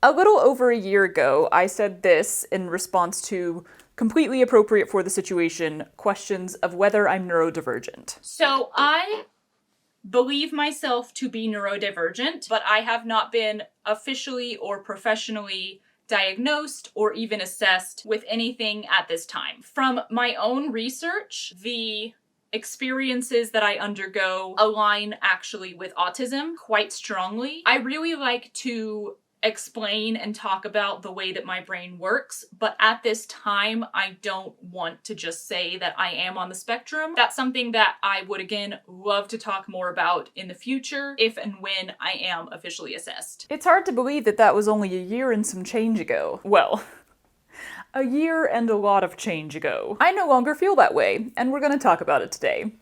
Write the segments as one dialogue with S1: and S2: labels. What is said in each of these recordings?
S1: A little over a year ago, I said this in response to completely appropriate for the situation questions of whether I'm neurodivergent.
S2: So I believe myself to be neurodivergent, but I have not been officially or professionally diagnosed or even assessed with anything at this time. From my own research, the experiences that I undergo align actually with autism quite strongly. I really like to explain and talk about the way that my brain works, but at this time, I don't want to just say that I am on the spectrum. That's something that I would, again, love to talk more about in the future, if and when I am officially assessed.
S1: It's hard to believe that that was only a year and some change ago. Well, a year and a lot of change ago. I no longer feel that way, and we're gonna talk about it today.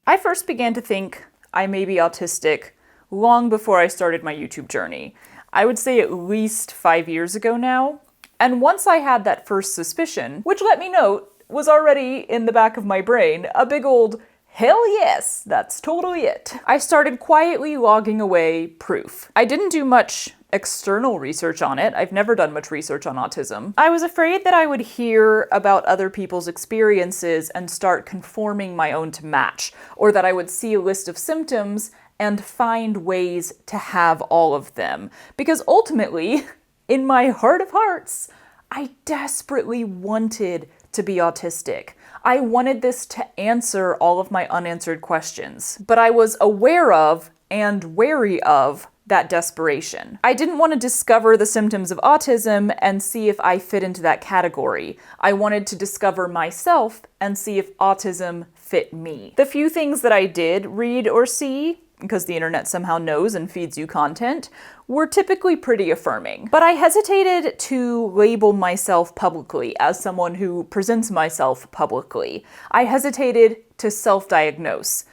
S1: I first began to think I may be autistic long before I started my YouTube journey. I would say at least 5 years ago now. And once I had that first suspicion, which let me note was already in the back of my brain, a big old hell yes, that's totally it, I started quietly logging away proof. I didn't do much external research on it. I've never done much research on autism. I was afraid that I would hear about other people's experiences and start conforming my own to match, or that I would see a list of symptoms and find ways to have all of them. Because ultimately, in my heart of hearts, I desperately wanted to be autistic. I wanted this to answer all of my unanswered questions, but I was aware of and wary of that desperation. I didn't want to discover the symptoms of autism and see if I fit into that category. I wanted to discover myself and see if autism fit me. The few things that I did read or see, because the internet somehow knows and feeds you content, were typically pretty affirming. But I hesitated to label myself publicly as someone who presents myself publicly. I hesitated to self-diagnose.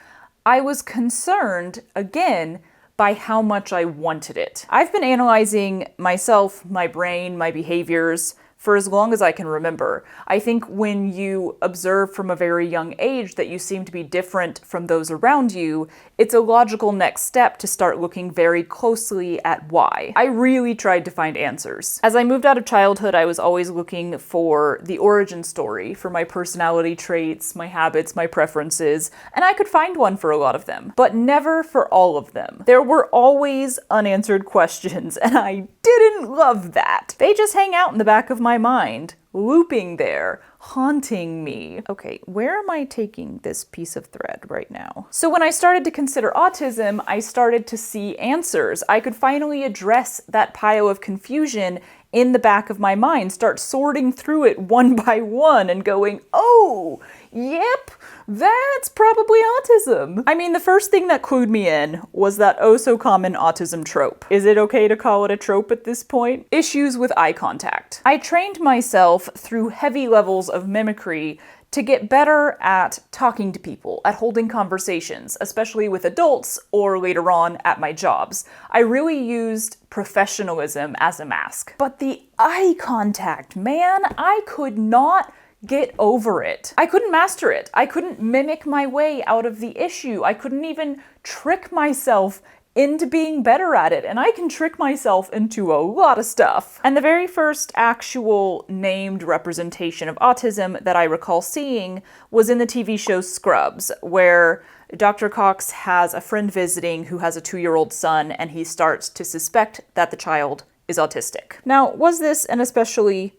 S1: I was concerned, again, by how much I wanted it. I've been analyzing myself, my brain, my behaviors for as long as I can remember. I think when you observe from a very young age that you seem to be different from those around you, it's a logical next step to start looking very closely at why. I really tried to find answers. As I moved out of childhood, I was always looking for the origin story for my personality traits, my habits, my preferences, and I could find one for a lot of them, but never for all of them. There were always unanswered questions, and I didn't love that. They just hang out in the back of my mind, looping there, haunting me. Okay, where am I taking this piece of thread right now? So when I started to consider autism, I started to see answers. I could finally address that pile of confusion in the back of my mind, start sorting through it one by one and going, oh, yep, that's probably autism. I mean, the first thing that clued me in was that oh so common autism trope. Is it okay to call it a trope at this point? Issues with eye contact. I trained myself through heavy levels of mimicry to get better at talking to people, at holding conversations, especially with adults or later on at my jobs. I really used professionalism as a mask. But the eye contact, man, I could not get over it. I couldn't master it. I couldn't mimic my way out of the issue. I couldn't even trick myself into being better at it, and I can trick myself into a lot of stuff. And the very first actual named representation of autism that I recall seeing was in the TV show Scrubs, where Dr. Cox has a friend visiting who has a 2-year-old son, and he starts to suspect that the child is autistic. Now, was this an especially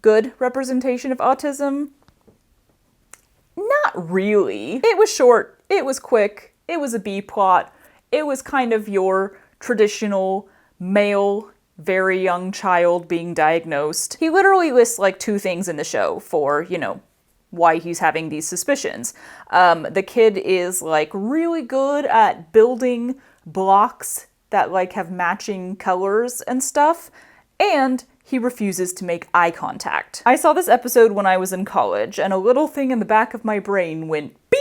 S1: good representation of autism? Not really. It was short, it was quick, it was a B-plot. It was kind of your traditional male, very young child being diagnosed. He literally lists like 2 things in the show for, you know, why he's having these suspicions. The kid is like really good at building blocks that like have matching colors and stuff, and he refuses to make eye contact. I saw this episode when I was in college, and a little thing in the back of my brain went bing!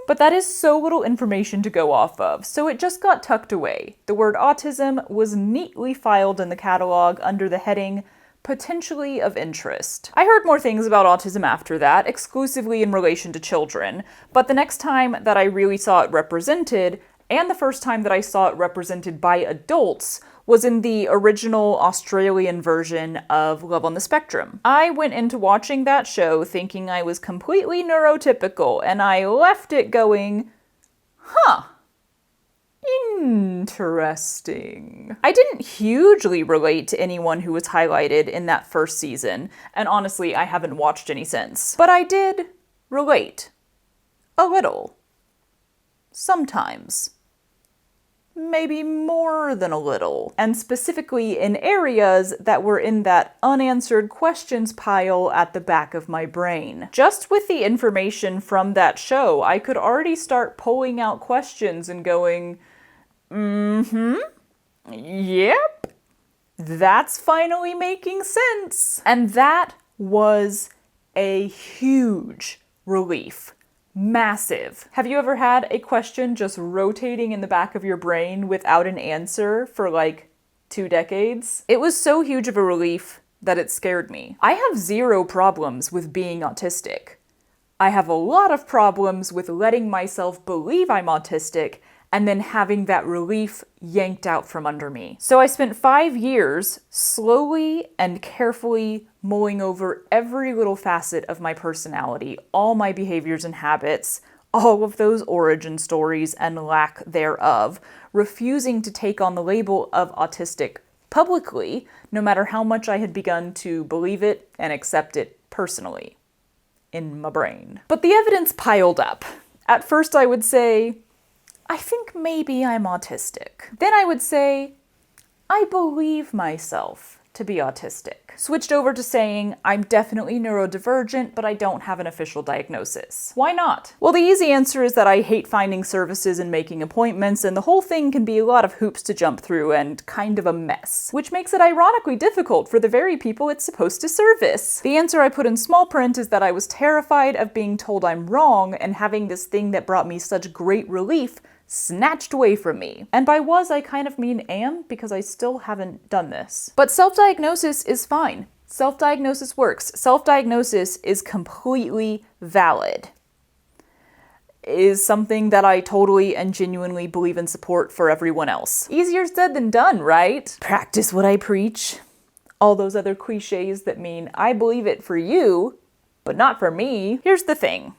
S1: But that is so little information to go off of, so it just got tucked away. The word autism was neatly filed in the catalog under the heading potentially of interest. I heard more things about autism after that, exclusively in relation to children, but the next time that I really saw it represented, and the first time that I saw it represented by adults, was in the original Australian version of Love on the Spectrum. I went into watching that show thinking I was completely neurotypical, and I left it going, huh. Interesting. I didn't hugely relate to anyone who was highlighted in that first season, and honestly, I haven't watched any since. But I did relate. A little. Sometimes. Maybe more than a little. And specifically in areas that were in that unanswered questions pile at the back of my brain. Just with the information from that show, I could already start pulling out questions and going, yep, that's finally making sense. And that was a huge relief. Massive. Have you ever had a question just rotating in the back of your brain without an answer for like 2 decades? It was so huge of a relief that it scared me. I have zero problems with being autistic. I have a lot of problems with letting myself believe I'm autistic and then having that relief yanked out from under me. So I spent 5 years slowly and carefully mulling over every little facet of my personality, all my behaviors and habits, all of those origin stories and lack thereof, refusing to take on the label of autistic publicly, no matter how much I had begun to believe it and accept it personally in my brain. But the evidence piled up. At first I would say, I think maybe I'm autistic. Then I would say, I believe myself to be autistic. Switched over to saying, I'm definitely neurodivergent, but I don't have an official diagnosis. Why not? Well, the easy answer is that I hate finding services and making appointments, and the whole thing can be a lot of hoops to jump through and kind of a mess, which makes it ironically difficult for the very people it's supposed to service. The answer I put in small print is that I was terrified of being told I'm wrong and having this thing that brought me such great relief snatched away from me. And by was, I kind of mean am, because I still haven't done this. But self-diagnosis is fine. Self-diagnosis works. Self-diagnosis is completely valid. Is something that I totally and genuinely believe and support for everyone else. Easier said than done, right? Practice what I preach. All those other cliches that mean I believe it for you, but not for me. Here's the thing.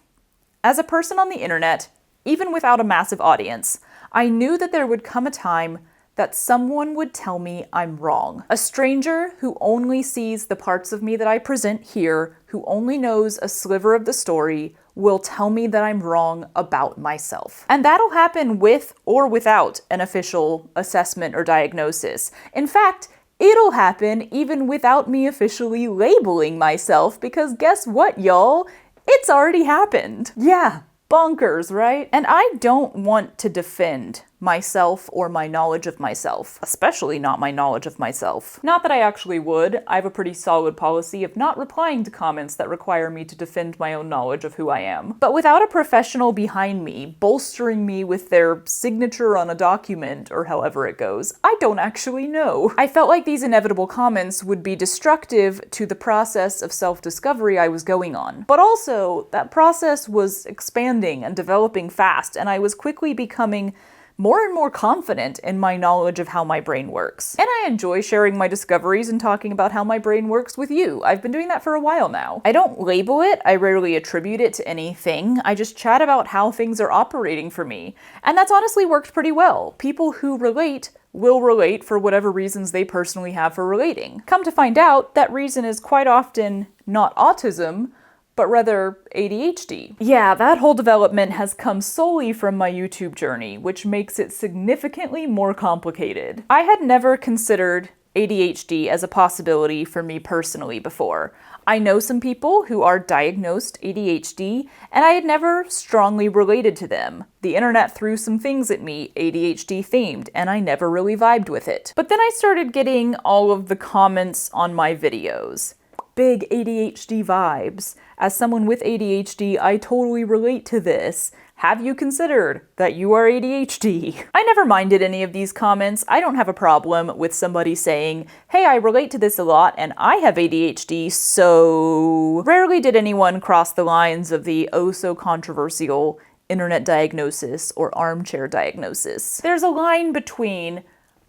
S1: As a person on the internet, even without a massive audience, I knew that there would come a time that someone would tell me I'm wrong. A stranger who only sees the parts of me that I present here, who only knows a sliver of the story, will tell me that I'm wrong about myself. And that'll happen with or without an official assessment or diagnosis. In fact, it'll happen even without me officially labeling myself, because guess what, y'all? It's already happened. Yeah. Bonkers, right? And I don't want to defend myself or my knowledge of myself, especially not my knowledge of myself. Not that I actually would. I have a pretty solid policy of not replying to comments that require me to defend my own knowledge of who I am. But without a professional behind me, bolstering me with their signature on a document, or however it goes, I don't actually know. I felt like these inevitable comments would be destructive to the process of self-discovery I was going on. But also, that process was expanding and developing fast, and I was quickly becoming more and more confident in my knowledge of how my brain works. And I enjoy sharing my discoveries and talking about how my brain works with you. I've been doing that for a while now. I don't label it, I rarely attribute it to anything, I just chat about how things are operating for me. And that's honestly worked pretty well. People who relate will relate for whatever reasons they personally have for relating. Come to find out, that reason is quite often not autism, but rather ADHD. Yeah, that whole development has come solely from my YouTube journey, which makes it significantly more complicated. I had never considered ADHD as a possibility for me personally before. I know some people who are diagnosed ADHD, and I had never strongly related to them. The internet threw some things at me ADHD themed, and I never really vibed with it. But then I started getting all of the comments on my videos. Big ADHD vibes. As someone with ADHD, I totally relate to this. Have you considered that you are ADHD? I never minded any of these comments. I don't have a problem with somebody saying, hey, I relate to this a lot and I have ADHD, so... Rarely did anyone cross the lines of the oh-so-controversial internet diagnosis or armchair diagnosis. There's a line between,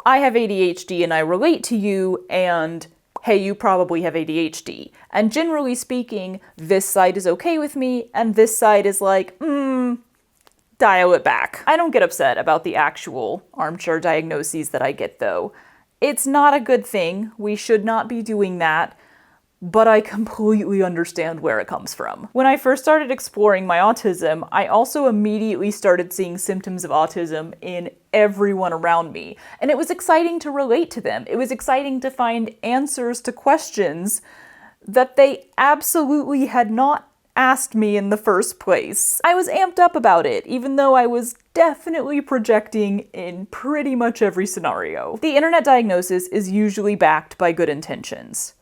S1: I have ADHD and I relate to you, and hey, you probably have ADHD. And generally speaking, this side is okay with me, and this side is like, dial it back. I don't get upset about the actual armchair diagnoses that I get, though. It's not a good thing. We should not be doing that. But I completely understand where it comes from. When I first started exploring my autism, I also immediately started seeing symptoms of autism in everyone around me. And it was exciting to relate to them. It was exciting to find answers to questions that they absolutely had not asked me in the first place. I was amped up about it, even though I was definitely projecting in pretty much every scenario. The internet diagnosis is usually backed by good intentions,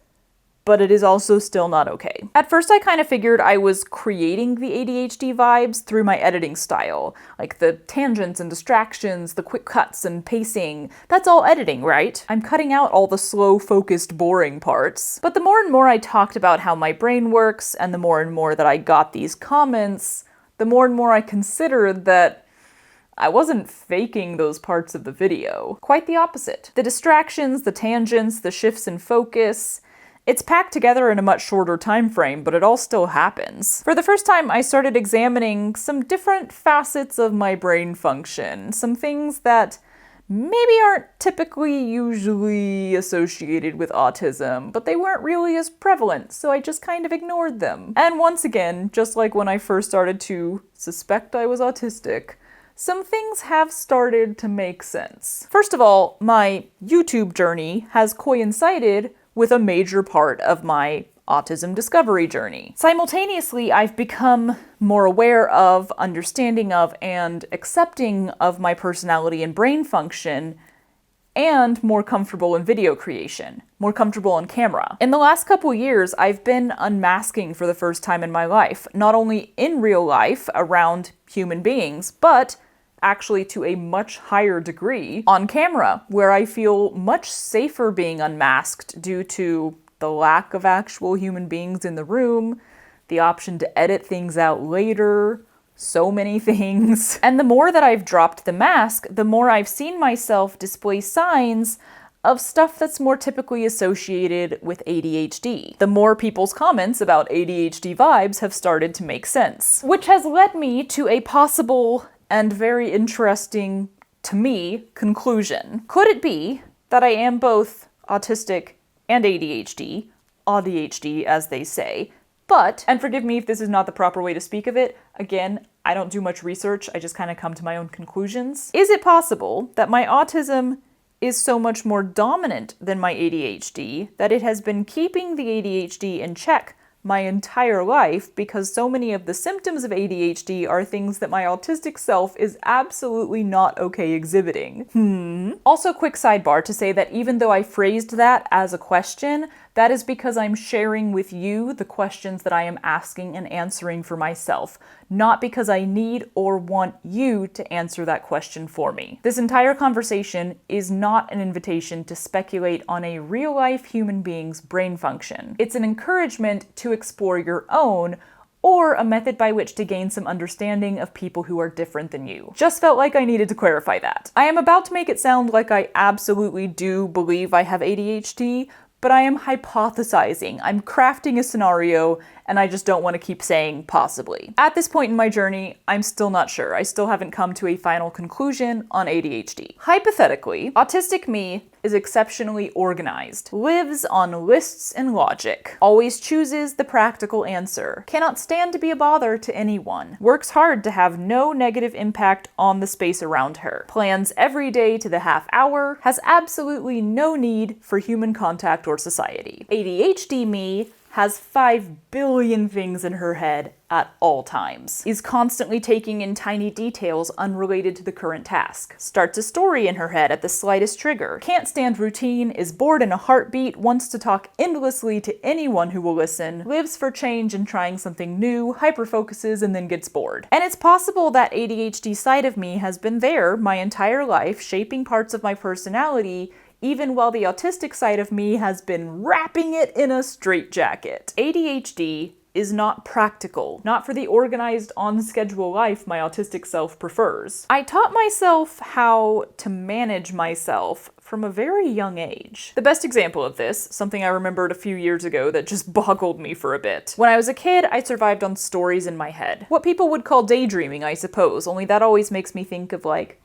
S1: but it is also still not okay. At first I kind of figured I was creating the ADHD vibes through my editing style, like the tangents and distractions, the quick cuts and pacing. That's all editing, right? I'm cutting out all the slow, focused, boring parts. But the more and more I talked about how my brain works, and the more and more that I got these comments, the more and more I considered that I wasn't faking those parts of the video. Quite the opposite. The distractions, the tangents, the shifts in focus, it's packed together in a much shorter time frame, but it all still happens. For the first time, I started examining some different facets of my brain function, some things that maybe aren't typically usually associated with autism, but they weren't really as prevalent, so I just kind of ignored them. And once again, just like when I first started to suspect I was autistic, some things have started to make sense. First of all, my YouTube journey has coincided with a major part of my autism discovery journey. Simultaneously, I've become more aware of, understanding of, and accepting of my personality and brain function, and more comfortable in video creation, more comfortable on camera. In the last couple years, I've been unmasking for the first time in my life, not only in real life around human beings, but actually to a much higher degree on camera, where I feel much safer being unmasked due to the lack of actual human beings in the room, the option to edit things out later, so many things. And the more that I've dropped the mask, the more I've seen myself display signs of stuff that's more typically associated with ADHD. The more people's comments about ADHD vibes have started to make sense, which has led me to a possible and very interesting, to me, conclusion. Could it be that I am both autistic and ADHD, AdhD as they say, but, and forgive me if this is not the proper way to speak of it, again, I don't do much research, I just kind of come to my own conclusions. Is it possible that my autism is so much more dominant than my ADHD that it has been keeping the ADHD in check my entire life, because so many of the symptoms of ADHD are things that my autistic self is absolutely not okay exhibiting? Also, quick sidebar to say that even though I phrased that as a question, that is because I'm sharing with you the questions that I am asking and answering for myself, not because I need or want you to answer that question for me. This entire conversation is not an invitation to speculate on a real-life human being's brain function. It's an encouragement to explore your own, or a method by which to gain some understanding of people who are different than you. Just felt like I needed to clarify that. I am about to make it sound like I absolutely do believe I have ADHD, but I am hypothesizing. I'm crafting a scenario, and I just don't want to keep saying possibly. At this point in my journey, I'm still not sure. I still haven't come to a final conclusion on ADHD. Hypothetically, autistic me is exceptionally organized, lives on lists and logic, always chooses the practical answer, cannot stand to be a bother to anyone, works hard to have no negative impact on the space around her, plans every day to the half hour, has absolutely no need for human contact or society. ADHD me has 5 billion things in her head at all times, is constantly taking in tiny details unrelated to the current task, starts a story in her head at the slightest trigger, can't stand routine, is bored in a heartbeat, wants to talk endlessly to anyone who will listen, lives for change and trying something new, hyperfocuses and then gets bored. And it's possible that ADHD side of me has been there my entire life, shaping parts of my personality, even while the autistic side of me has been wrapping it in a straitjacket. ADHD is not practical, not for the organized, on-schedule life my autistic self prefers. I taught myself how to manage myself from a very young age. The best example of this, something I remembered a few years ago that just boggled me for a bit. When I was a kid, I survived on stories in my head. What people would call daydreaming, I suppose, only that always makes me think of like,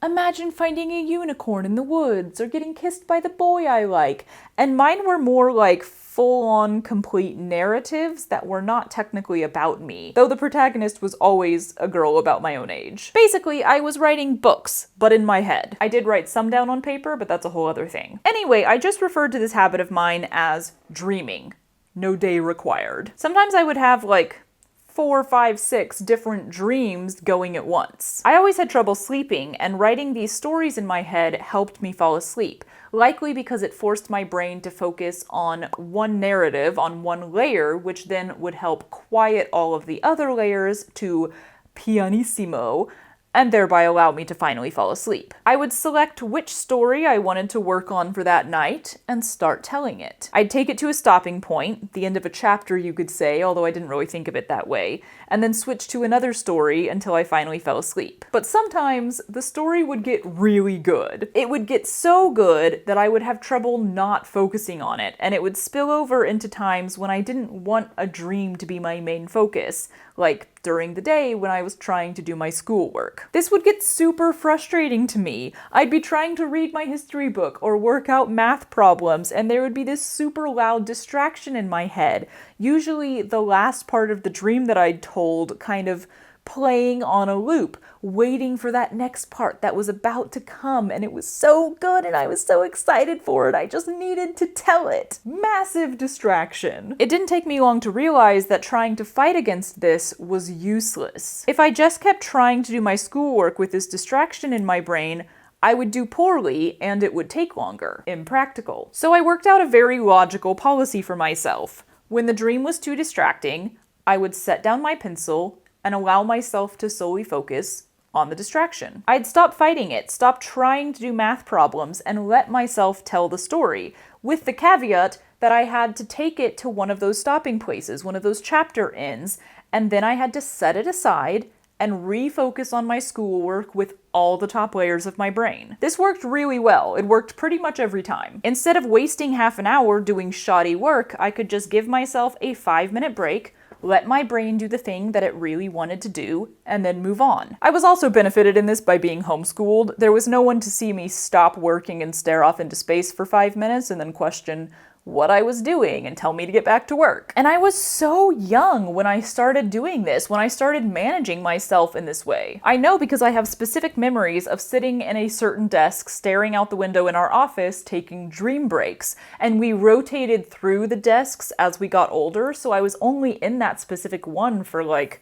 S1: imagine finding a unicorn in the woods, or getting kissed by the boy I like. And mine were more like full-on complete narratives that were not technically about me, though the protagonist was always a girl about my own age. Basically, I was writing books, but in my head. I did write some down on paper, but that's a whole other thing. Anyway, I just referred to this habit of mine as dreaming. No day required. Sometimes I would have like 4, 5, 6 different dreams going at once. I always had trouble sleeping, and writing these stories in my head helped me fall asleep, likely because it forced my brain to focus on one narrative, on one layer, which then would help quiet all of the other layers to pianissimo, and thereby allow me to finally fall asleep. I would select which story I wanted to work on for that night and start telling it. I'd take it to a stopping point, the end of a chapter you could say, although I didn't really think of it that way, and then switch to another story until I finally fell asleep. But sometimes the story would get really good. It would get so good that I would have trouble not focusing on it, and it would spill over into times when I didn't want a dream to be my main focus, like during the day when I was trying to do my schoolwork. This would get super frustrating to me. I'd be trying to read my history book or work out math problems, and there would be this super loud distraction in my head, usually the last part of the dream that I'd told kind of playing on a loop, waiting for that next part that was about to come, and it was so good and I was so excited for it. I just needed to tell it. Massive distraction. It didn't take me long to realize that trying to fight against this was useless. If I just kept trying to do my schoolwork with this distraction in my brain, I would do poorly and it would take longer. Impractical. So I worked out a very logical policy for myself. When the dream was too distracting, I would set down my pencil and allow myself to solely focus on the distraction. I'd stop fighting it, stop trying to do math problems, and let myself tell the story, with the caveat that I had to take it to one of those stopping places, one of those chapter ends, and then I had to set it aside and refocus on my schoolwork with all the top layers of my brain. This worked really well. It worked pretty much every time. Instead of wasting half an hour doing shoddy work, I could just give myself a 5-minute break, let my brain do the thing that it really wanted to do, and then move on. I was also benefited in this by being homeschooled. There was no one to see me stop working and stare off into space for 5 minutes and then question what I was doing and tell me to get back to work. And I was so young when I started doing this, when I started managing myself in this way. I know because I have specific memories of sitting in a certain desk, staring out the window in our office, taking dream breaks, and we rotated through the desks as we got older, so I was only in that specific one for like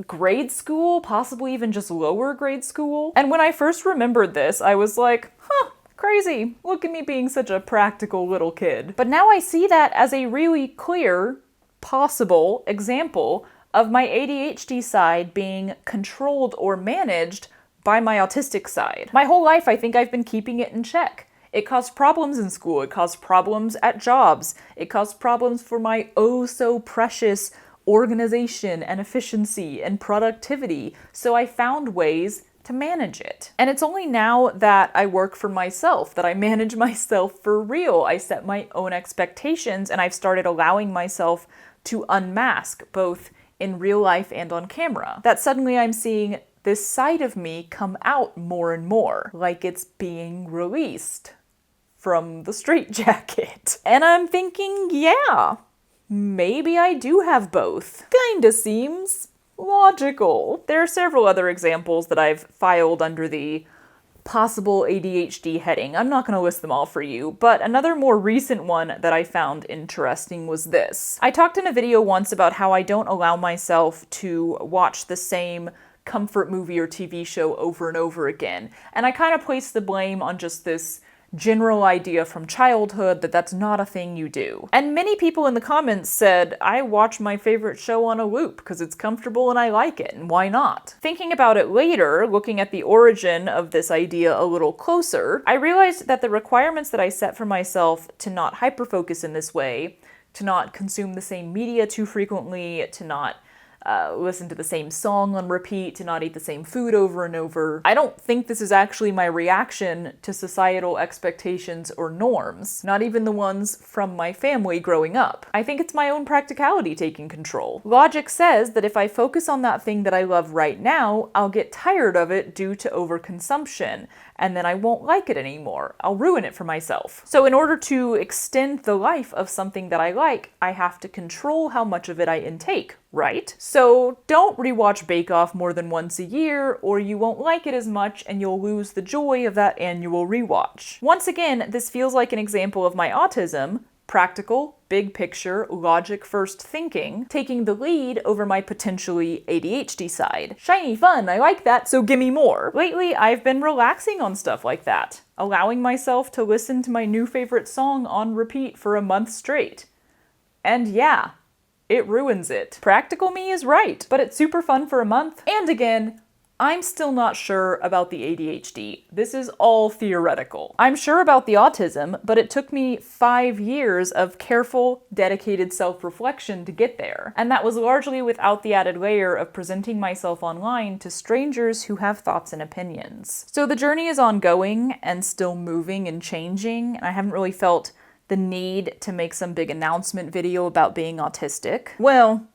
S1: grade school, possibly even just lower grade school. And when I first remembered this, I was like, crazy. Look at me being such a practical little kid. But now I see that as a really clear, possible example of my ADHD side being controlled or managed by my autistic side. My whole life, I think I've been keeping it in check. It caused problems in school. It caused problems at jobs. It caused problems for my oh so precious organization and efficiency and productivity. So I found ways to manage it. And it's only now that I work for myself, that I manage myself for real. I set my own expectations and I've started allowing myself to unmask, both in real life and on camera. That suddenly I'm seeing this side of me come out more and more, like it's being released from the straitjacket. And I'm thinking, yeah, maybe I do have both. Kinda seems logical. There are several other examples that I've filed under the possible ADHD heading. I'm not going to list them all for you, but another more recent one that I found interesting was this. I talked in a video once about how I don't allow myself to watch the same comfort movie or TV show over and over again, and I kind of place the blame on just this general idea from childhood that that's not a thing you do. And many people in the comments said, I watch my favorite show on a loop because it's comfortable and I like it, and why not? Thinking about it later, looking at the origin of this idea a little closer, I realized that the requirements that I set for myself to not hyperfocus in this way, to not consume the same media too frequently, to not listen to the same song on repeat, to not eat the same food over and over. I don't think this is actually my reaction to societal expectations or norms, not even the ones from my family growing up. I think it's my own practicality taking control. Logic says that if I focus on that thing that I love right now, I'll get tired of it due to overconsumption, and then I won't like it anymore. I'll ruin it for myself. So in order to extend the life of something that I like, I have to control how much of it I intake, right? So don't rewatch Bake Off more than once a year, or you won't like it as much and you'll lose the joy of that annual rewatch. Once again, this feels like an example of my autism, practical, big picture, logic first thinking, taking the lead over my potentially ADHD side. Shiny fun, I like that, so gimme more. Lately, I've been relaxing on stuff like that, allowing myself to listen to my new favorite song on repeat for a month straight. And yeah, it ruins it. Practical me is right, but it's super fun for a month. And again, I'm still not sure about the ADHD. This is all theoretical. I'm sure about the autism, but it took me 5 years of careful, dedicated self-reflection to get there. And that was largely without the added layer of presenting myself online to strangers who have thoughts and opinions. So the journey is ongoing and still moving and changing, and I haven't really felt the need to make some big announcement video about being autistic. Well,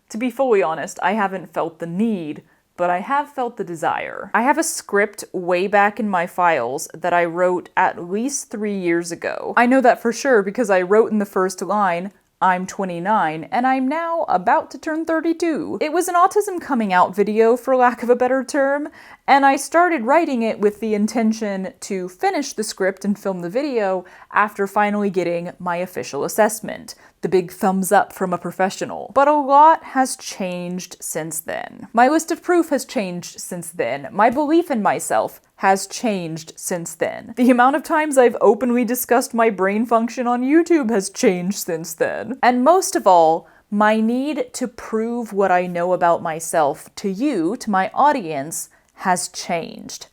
S1: to be fully honest, I haven't felt the need, but I have felt the desire. I have a script way back in my files that I wrote at least 3 years ago. I know that for sure because I wrote in the first line, I'm 29, and I'm now about to turn 32. It was an autism coming out video, for lack of a better term, and I started writing it with the intention to finish the script and film the video after finally getting my official assessment, the big thumbs up from a professional. But a lot has changed since then. My list of proof has changed since then. My belief in myself has changed since then. The amount of times I've openly discussed my brain function on YouTube has changed since then. And most of all, my need to prove what I know about myself to you, to my audience, has changed.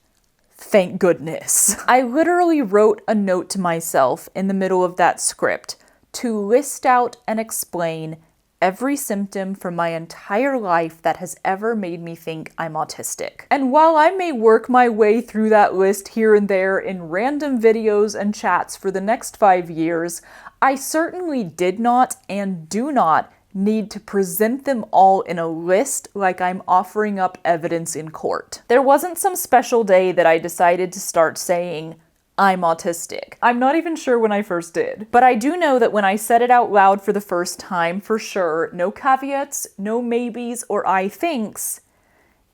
S1: Thank goodness. I literally wrote a note to myself in the middle of that script to list out and explain every symptom from my entire life that has ever made me think I'm autistic. And while I may work my way through that list here and there in random videos and chats for the next 5 years, I certainly did not and do not need to present them all in a list like I'm offering up evidence in court. There wasn't some special day that I decided to start saying, I'm autistic. I'm not even sure when I first did. But I do know that when I said it out loud for the first time, for sure, no caveats, no maybes, or I thinks,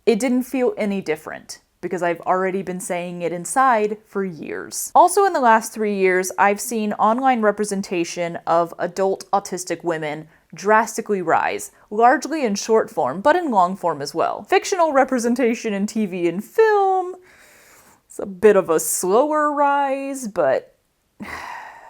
S1: it didn't feel any different, because I've already been saying it inside for years. Also in the last 3 years, I've seen online representation of adult autistic women drastically rise, largely in short form, but in long form as well. Fictional representation in TV and film, it's a bit of a slower rise, but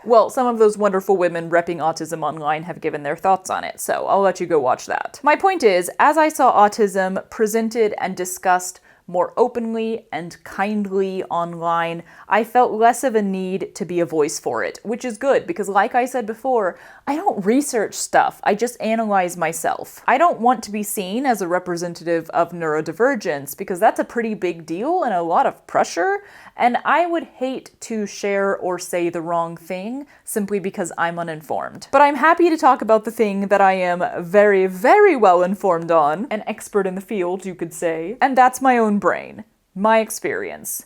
S1: well, some of those wonderful women repping autism online have given their thoughts on it, so I'll let you go watch that. My point is, as I saw autism presented and discussed more openly and kindly online, I felt less of a need to be a voice for it, which is good because like I said before, I don't research stuff, I just analyze myself. I don't want to be seen as a representative of neurodivergence because that's a pretty big deal and a lot of pressure, and I would hate to share or say the wrong thing simply because I'm uninformed. But I'm happy to talk about the thing that I am very, very well informed on, an expert in the field, you could say, and that's my own brain, my experience,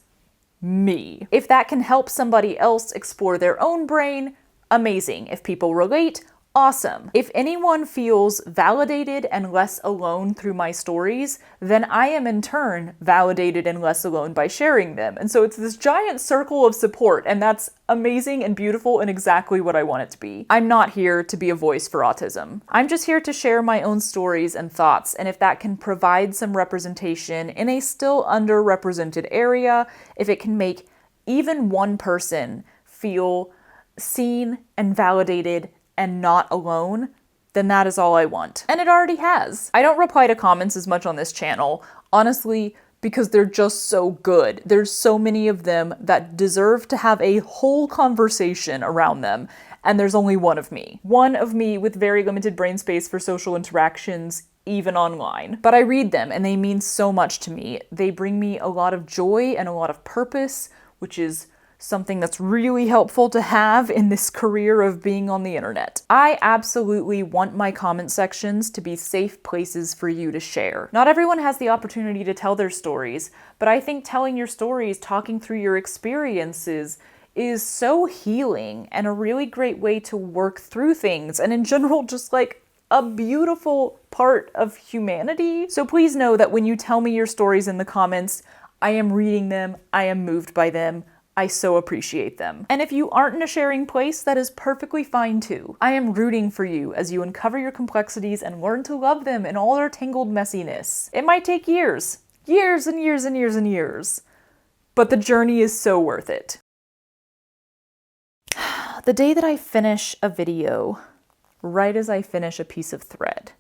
S1: me. If that can help somebody else explore their own brain, amazing. If people relate, awesome. If anyone feels validated and less alone through my stories, then I am in turn validated and less alone by sharing them. And so it's this giant circle of support, and that's amazing and beautiful and exactly what I want it to be. I'm not here to be a voice for autism. I'm just here to share my own stories and thoughts, and if that can provide some representation in a still underrepresented area, if it can make even one person feel seen and validated and not alone, then that is all I want. And it already has. I don't reply to comments as much on this channel, honestly, because they're just so good. There's so many of them that deserve to have a whole conversation around them, and there's only one of me. One of me with very limited brain space for social interactions, even online. But I read them, and they mean so much to me. They bring me a lot of joy and a lot of purpose, which is something that's really helpful to have in this career of being on the internet. I absolutely want my comment sections to be safe places for you to share. Not everyone has the opportunity to tell their stories, but I think telling your stories, talking through your experiences, is so healing and a really great way to work through things, and in general, just like a beautiful part of humanity. So please know that when you tell me your stories in the comments, I am reading them, I am moved by them, I so appreciate them. And if you aren't in a sharing place, that is perfectly fine too. I am rooting for you as you uncover your complexities and learn to love them in all their tangled messiness. It might take years, years and years and years and years, but the journey is so worth it. The day that I finish a video, right as I finish a piece of thread,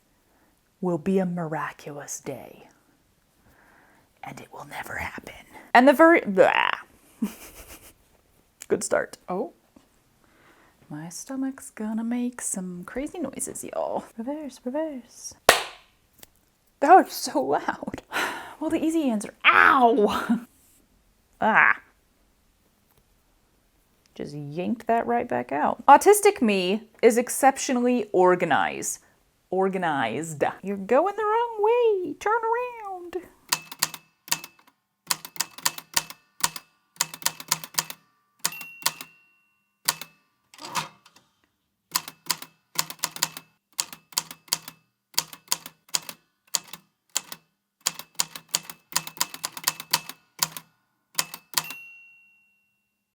S1: will be a miraculous day. And it will never happen. And good start. Oh, my stomach's gonna make some crazy noises, y'all. Reverse, reverse. That was so loud. Well, the easy answer, ow! Ah. Just yanked that right back out. Autistic me is exceptionally organized. You're going the wrong way. Turn around.